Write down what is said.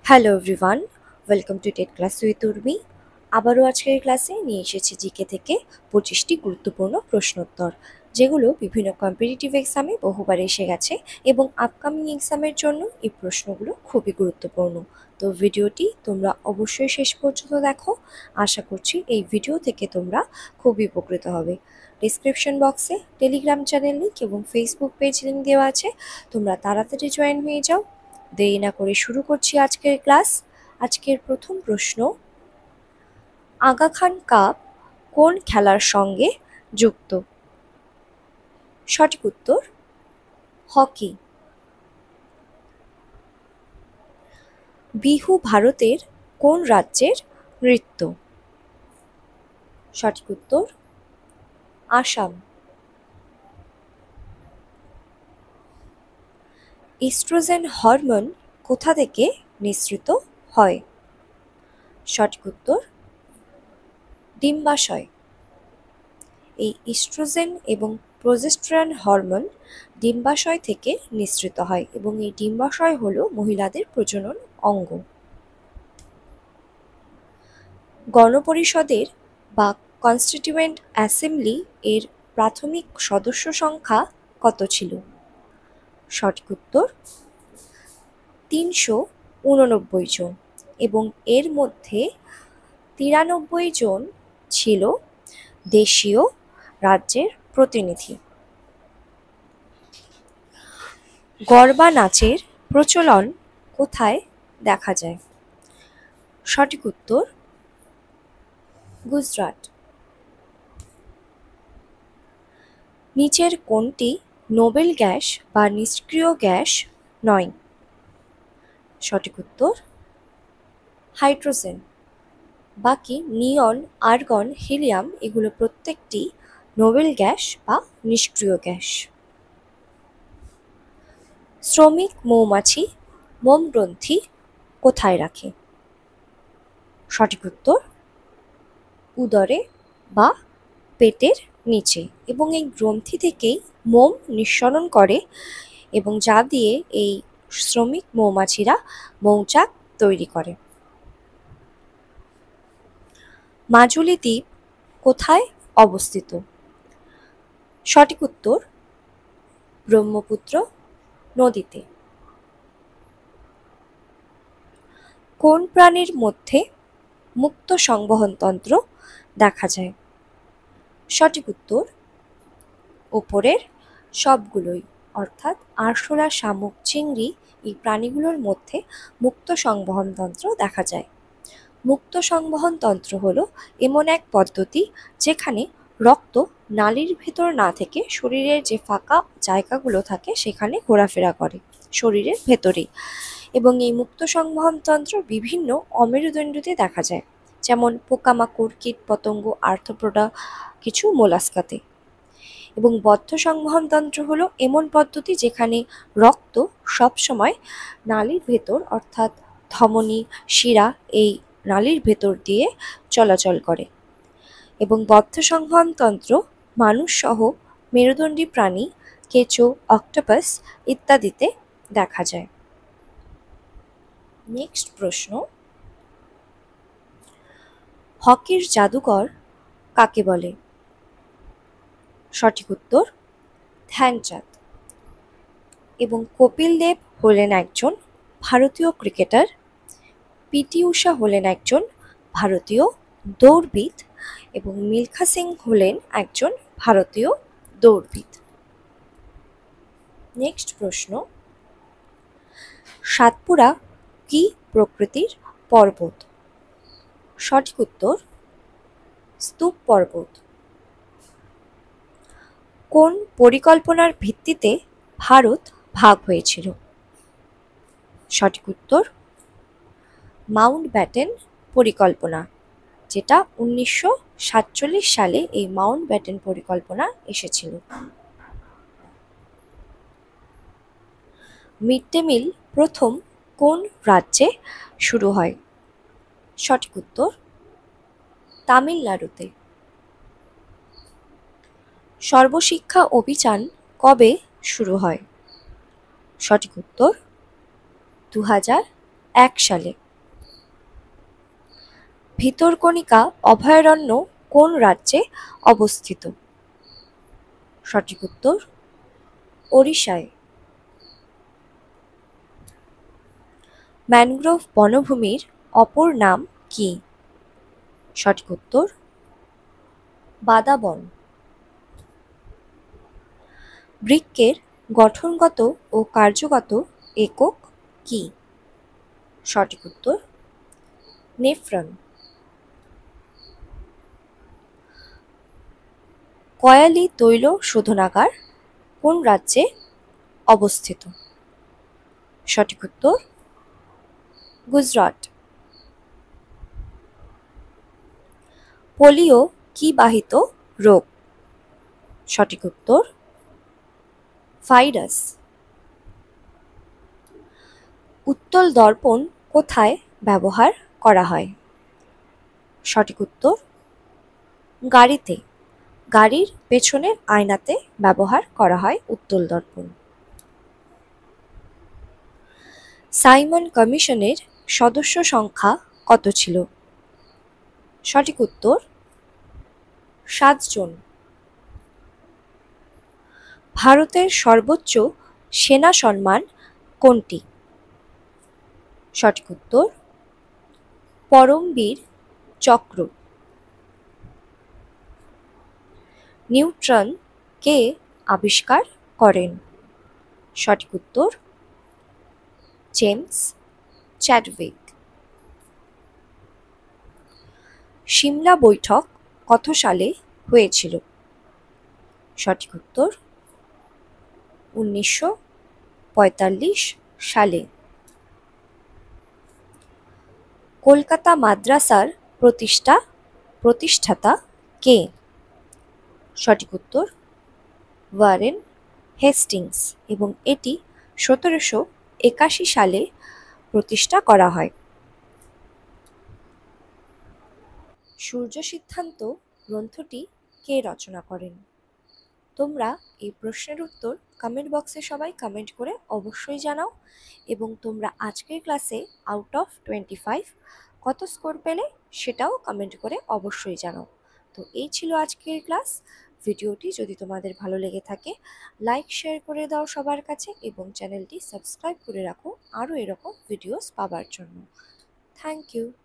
Hello everyone, welcome to TET class with Urmi. আবারও আজকের ক্লাসে নিয়ে এসেছি জিকে থেকে 25টি গুরুত্বপূর্ণ প্রশ্নোত্তর, যেগুলো বিভিন্ন কম্পিটিটিভ এক্সামে বহুবার এসে গেছে এবং আপকামিং এক্সামের জন্য এই প্রশ্নগুলো খুবই গুরুত্বপূর্ণ। তো ভিডিওটি তোমরা অবশ্যই শেষ পর্যন্ত দেখো। আশা করছি এই ভিডিও থেকে তোমরা খুবই উপকৃত হবে। ডিসক্রিপশন বক্সে টেলিগ্রাম চ্যানেল লিঙ্ক এবং ফেসবুক পেজ লিঙ্ক দেওয়া আছে, তোমরা তাড়াতাড়ি জয়েন হয়ে যাও। দেরি না করে শুরু করছি আজকের ক্লাস। আজকের প্রথম প্রশ্ন, আগা খান কাপ কোন খেলার সঙ্গে যুক্ত? সঠিক উত্তর হকি। বিহু ভারতের কোন রাজ্যের নৃত্য? সঠিক উত্তর আসাম। ইস্ট্রোজেন হরমোন কোথা থেকে নিঃসৃত হয়? সঠিক উত্তর ডিম্বাশয়। এই ইস্ট্রোজেন এবং প্রজেস্টেরন হরমোন ডিম্বাশয় থেকে নিঃসৃত হয় এবং এই ডিম্বাশয় হলো মহিলাদের প্রজনন অঙ্গ। গণপরিষদের বা কনস্টিটিউয়েন্ট অ্যাসেম্বলি এর প্রাথমিক সদস্য সংখ্যা কত ছিল? সঠিক উত্তর ৩৮৯ জন এবং এর মধ্যে ৯৩ জন ছিল দেশীয় রাজ্যের প্রতিনিধি। গরবা নাচের প্রচলন কোথায় দেখা যায়? সঠিক উত্তর গুজরাট। নিচের কোনটি নোবেল গ্যাস বা নিষ্ক্রিয় গ্যাস নয়? সঠিক উত্তর হাইড্রোজেন। বাকি নিয়ন, আর্গন, হিলিয়াম এগুলো প্রত্যেকটি নোবেল গ্যাস বা নিষ্ক্রিয় গ্যাস। শ্রমিক মৌমাছি মোম গ্রন্থি কোথায় রাখে? সঠিক উত্তর উদরে বা পেটের নিচে, এবং এই গ্রন্থি থেকেই মোম নিঃসরণ করে এবং যা দিয়ে এই শ্রমিক মৌমাছিরা মৌচাক তৈরি করে। মাজুলি দ্বীপ কোথায় অবস্থিত? সঠিক উত্তর ব্রহ্মপুত্র নদীতে। কোন প্রাণীর মধ্যে মুক্ত সংবহনতন্ত্র দেখা যায়? সঠিক উত্তর উপরের সবগুলোই, অর্থাৎ আরশোলা, শামুক, চিংড়ি এই প্রাণীগুলোর মধ্যে মুক্ত সংবহনতন্ত্র দেখা যায়। মুক্ত সংবহনতন্ত্র হলো এমন এক পদ্ধতি যেখানে রক্ত নালীর ভেতর না থেকে শরীরের যে ফাঁকা জায়গাগুলো থাকে সেখানে ঘোরাফেরা করে শরীরের ভেতরেই, এবং এই মুক্ত সংবহনতন্ত্র বিভিন্ন অমেরুদণ্ডীতে দেখা যায়, যেমন পোকামাকড়, কীটপতঙ্গ, আর্থ্রোপোডা, কিছু মোলাস্কাতে। এবং বদ্ধ সংবহনতন্ত্র হলো এমন পদ্ধতি যেখানে রক্ত সবসময় নালীর ভেতর, অর্থাৎ ধমনী, শিরা এই নালীর ভেতর দিয়ে চলাচল করে। এবং বদ্ধ সংবহনতন্ত্র মানুষসহ মেরুদণ্ডী প্রাণী, কেঁচো, অক্টোপাস ইত্যাদিতে দেখা যায়। নেক্সট প্রশ্ন, হকির জাদুকর কাকে বলে? সঠিক উত্তর ধ্যানচাঁদ। এবং কপিল দেব হলেন একজন ভারতীয় ক্রিকেটার, পিটি ঊষা হলেন একজন ভারতীয় দৌড়বিদ এবং মিলখা সিং হলেন একজন ভারতীয় দৌড়বিদ। নেক্সট প্রশ্ন, সাতপুরা কি প্রকৃতির পর্বত? সঠিক উত্তর স্তূপ পর্বত। কোন পরিকল্পনার ভিত্তিতে ভারত ভাগ হয়েছিল? সঠিক উত্তর মাউন্টব্যাটেন পরিকল্পনা, যেটা 1947 সালে এই মাউন্টব্যাটেন পরিকল্পনা এসেছিল। মিড ডে মিল প্রথম কোন রাজ্যে শুরু হয়? সঠিক উত্তর তামিলনাড়ুতে। সর্বশিক্ষা অভিযান কবে শুরু হয়? সঠিক উত্তর 2003 সালে। ভিতরকণিকা অভয়ারণ্য কোন রাজ্যে অবস্থিত? সঠিক উত্তর ওড়িশায়। ম্যানগ্রোভ বনভূমির অপর নাম কি? সঠিক উত্তর বাদাবন। বৃক্কের গঠনগত ও কার্যগত একক কি? সঠিক উত্তর নেফ্রন। কয়ালি তৈল শোধনাগার কোন রাজ্যে অবস্থিত? সঠিক উত্তর গুজরাট। পোলিও কি বাহিত রোগ? সঠিক উত্তর ভাইরাস। উত্তল দর্পণ কোথায় ব্যবহার করা হয়? সঠিক উত্তর গাড়িতে, গাড়ির পেছনের আয়নাতে ব্যবহার করা হয় উত্তল দর্পণ। সাইমন কমিশনের সদস্য সংখ্যা কত ছিল? সঠিক উত্তর 7 জন। ভারতের সর্বোচ্চ সেনা সম্মান কোনটি? সঠিক উত্তর পরমবীর চক্র। নিউট্রন কে আবিষ্কার করেন? সঠিক উত্তর জেমস চ্যাডউইক। সিমলা বৈঠক কত সালে হয়েছিল? সঠিক উত্তর 1945 সালে। কলকাতা মাদ্রাসার প্রতিষ্ঠাতা কে? সঠিক উত্তর ওয়ারেন হেস্টিংস এবং এটি 1781 সালে প্রতিষ্ঠা করা হয়। সূর্য সিদ্ধান্ত গ্রন্থটি কে রচনা করেন? তোমরা এই প্রশ্নের উত্তর কমেন্ট বক্সে সবাই কমেন্ট করে অবশ্যই জানাও এবং তোমরা আজকের ক্লাসে আউট অফ 25 কত স্কোর পেলে সেটাও কমেন্ট করে অবশ্যই জানাও। তো এই ছিল আজকের ক্লাস। ভিডিওটি যদি তোমাদের ভালো লেগে থাকে লাইক শেয়ার করে দাও সবার কাছে এবং চ্যানেলটি সাবস্ক্রাইব করে রাখো আরও এরকম ভিডিওস পাবার জন্য। Thank you.